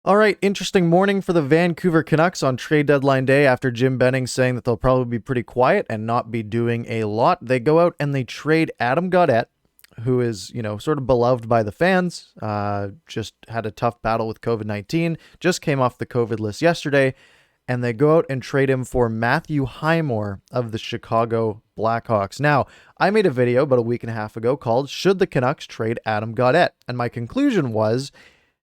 All right, interesting morning for the Vancouver Canucks on trade deadline day after Jim Benning saying that they'll probably be pretty quiet and not be doing a lot. They go out and they trade Adam Gaudette, who is, sort of beloved by the fans, just had a tough battle with COVID-19, just came off the COVID list yesterday, and they go out and trade him for Matthew Highmore of the Chicago Blackhawks. Now, I made a video about a week and a half ago called Should the Canucks Trade Adam Gaudette? And my conclusion was,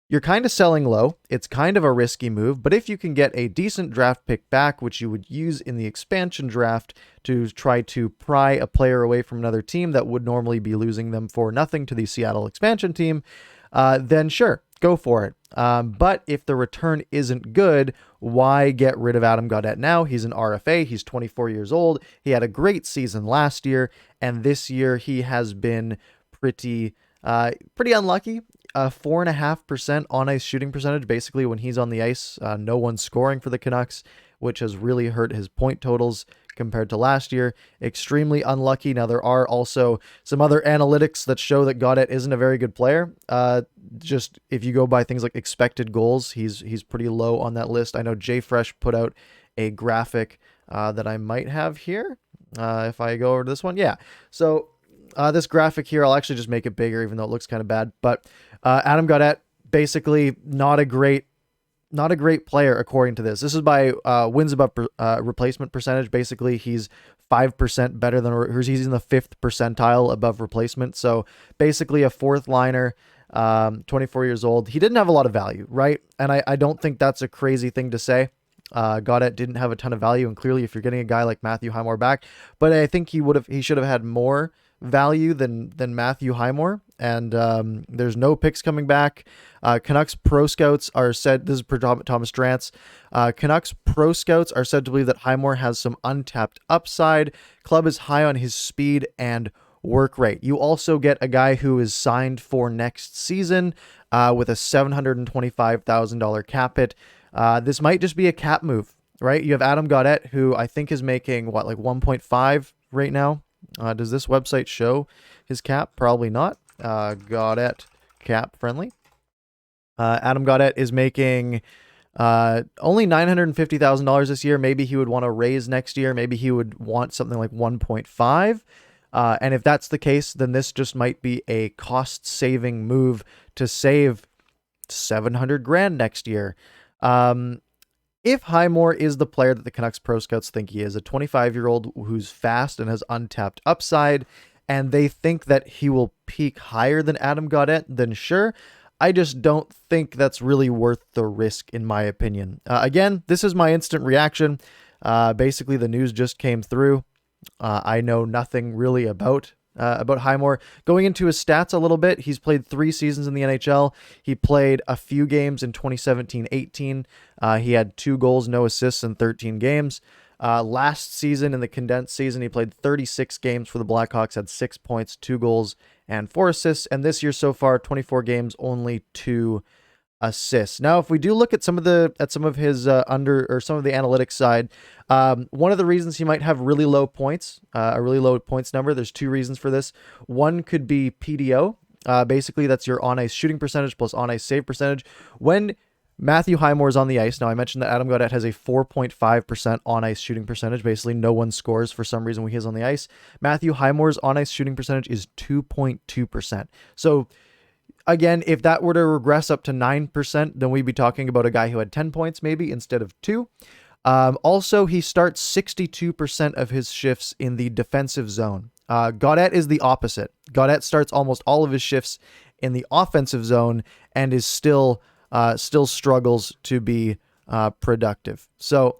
you're kind of selling low. It's kind of a risky move, but if you can get a decent draft pick back, which you would use in the expansion draft to try to pry a player away from another team that would normally be losing them for nothing to the Seattle expansion team, then sure, go for it. But if the return isn't good, why get rid of Adam Gaudette now? He's an RFA. He's 24 years old. He had a great season last year, and this year he has been pretty unlucky. 4.5% on ice shooting percentage. Basically, when he's on the ice, no one's scoring for the Canucks, which has really hurt his point totals compared to last year. Extremely unlucky. Now, there are also some other analytics that show that Gaudette isn't a very good player. Just if you go by things like expected goals, he's pretty low on that list. I know Jay Fresh put out a graphic that I might have here. If I go over to this one, yeah. So this graphic here, I'll actually just make it bigger, even though it looks kind of bad. But Adam Gaudette, basically not a great player according to this. This is by wins above replacement percentage. Basically, he's 5% better than, or he's in the 5th percentile above replacement. So basically, a fourth liner, 24 years old. He didn't have a lot of value, right? And I don't think that's a crazy thing to say. Gaudette didn't have a ton of value, and clearly, if you're getting a guy like Matthew Highmore back, but I think he should have had more value than Matthew Highmore, and there's no picks coming back. Canucks pro scouts are said, this is per Thomas Drance, Canucks pro scouts are said to believe that Highmore has some untapped upside. Club is high on his speed and work rate. You also get a guy who is signed for next season with a $725,000 cap hit. This might just be a cap move, right? You have Adam Gaudette, who I think is making like 1.5 right now. Does this website show his cap? Probably not. Gaudette cap friendly. Adam Gaudette is making only $950,000 this year. Maybe he would want to raise next year. Maybe he would want something like 1.5. And if that's the case, then this just might be a cost-saving move to save $700,000 next year. If Highmore is the player that the Canucks pro scouts think he is, a 25-year-old who's fast and has untapped upside, and they think that he will peak higher than Adam Gaudette, then sure. I just don't think that's really worth the risk, in my opinion. Again, this is my instant reaction. Basically, the news just came through. I know nothing really about Highmore. Going into his stats a little bit, he's played 3 seasons in the NHL. He played a few games in 2017-18. He had 2 goals, no assists in 13 games. Last season, in the condensed season, he played 36 games for the Blackhawks, had 6 points, 2 goals, and 4 assists. And this year so far, 24 games, only 2 assists. Now, if we do look at some of his some of the analytics side, one of the reasons he might have really low points, a really low points number, there's 2 reasons for this. One could be PDO. Basically, that's your on-ice shooting percentage plus on-ice save percentage. When Matthew Highmore is on the ice, now I mentioned that Adam Gaudette has a 4.5% on-ice shooting percentage. Basically, no one scores for some reason when he's on the ice. Matthew Highmore's on-ice shooting percentage is 2.2%. So again, if that were to regress up to 9%, then we'd be talking about a guy who had 10 points maybe instead of 2. Also, he starts 62% of his shifts in the defensive zone. Gaudette is the opposite. Gaudette starts almost all of his shifts in the offensive zone and is still struggles to be productive. So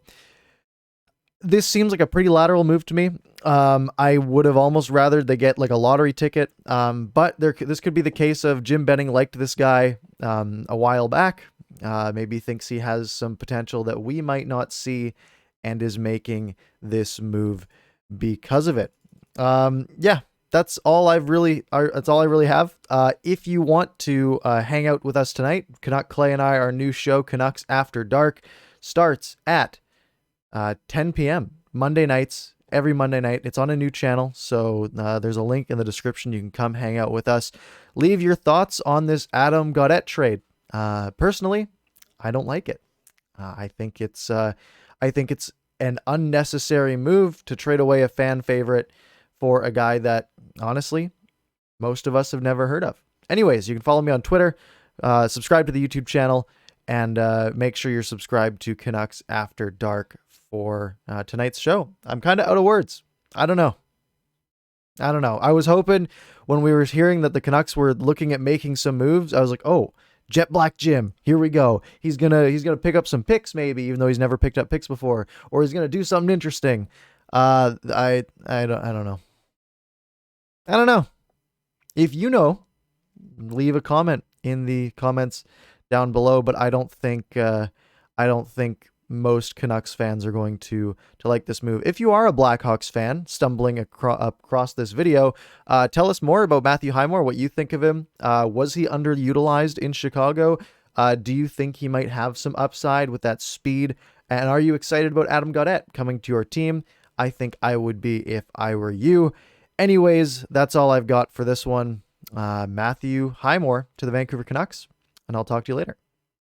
this seems like a pretty lateral move to me. I would have almost rather they get like a lottery ticket. But this could be the case of Jim Benning liked this guy a while back. Maybe thinks he has some potential that we might not see and is making this move because of it. Yeah, that's all I really have. If you want to hang out with us tonight, Canuck Clay and I, our new show, Canucks After Dark, starts at 10 p.m. Monday nights, every Monday night. It's on a new channel, so there's a link in the description. You can come hang out with us. Leave your thoughts on this Adam Gaudette trade. Personally, I don't like it. I think it's an unnecessary move to trade away a fan favorite for a guy that, honestly, most of us have never heard of. Anyways, you can follow me on Twitter, subscribe to the YouTube channel, and make sure you're subscribed to Canucks After Dark for tonight's show. I'm kind of out of words. I don't know. I was hoping when we were hearing that the Canucks were looking at making some moves, I was like, oh, Jet Black Jim, here we go. He's gonna pick up some picks, maybe, even though he's never picked up picks before, or he's gonna do something interesting. I don't know. I don't know. If you know, leave a comment in the comments down below. But I don't think most Canucks fans are going to like this move. If you are a Blackhawks fan stumbling across this video, tell us more about Matthew Highmore, what you think of him. Was he underutilized in Chicago? Do you think he might have some upside with that speed? And are you excited about Adam Gaudette coming to your team? I think I would be if I were you. Anyways, that's all I've got for this one. Matthew Highmore to the Vancouver Canucks, and I'll talk to you later.